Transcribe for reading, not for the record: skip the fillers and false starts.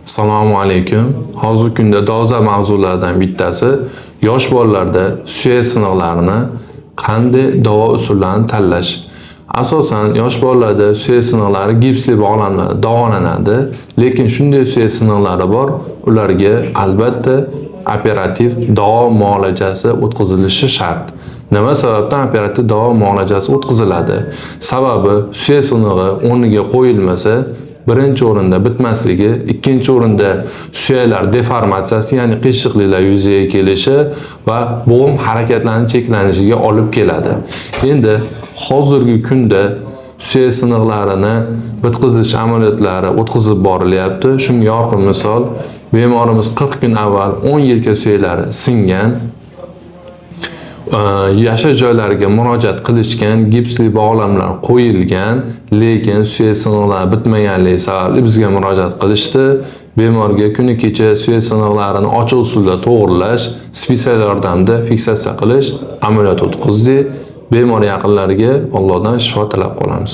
Assalomu alaykum. Hozirgi kunda dolzarb mavzulardan bittasi yosh bolalarda suyak sinovlarini qanday davo usullarini tanlash. Asosan yosh bolalarda suyak sinovlari gipsli bog'lanmada davolanadi, lekin shunday suyak sinovlari bor, ularga albatta operativ davo muolajasi o'tkazilishi shart. Nima sababdan operativ davo muolajasi o'tkaziladi? Sababi suyak sinovi o'rniga qo'yilmasa, birinchi o'rinda bitmasligi, ikkinchi o'rinda suyaklar deformatsiyasi, ya'ni qiyshiqliklar yuzaga kelishi va bo'g'im harakatlarining cheklanishiga olib keladi. Endi hozirgi kunda suyak sinovlarini bitkazish amaliyotlari o'tkazib borilyapti. Shunga yorqin misol, bemorimiz 40 kun avval 10 yilga suyaklari singan, yashash joylariga murojaat qilishgan, gipsli bog'lamlar qo'yilgan, lekin suyak sinovlari bitmaganligi sababli bizga murojaat qilishdi. Bemorga kuni kecha suyak sinovlarini ochiq usulda to'g'rilash, spiral yordamida fiksatsiya qilish amaliyoti o'tkazdik. Bemor yaqinlariga Allohdan shifo tilab qolamiz.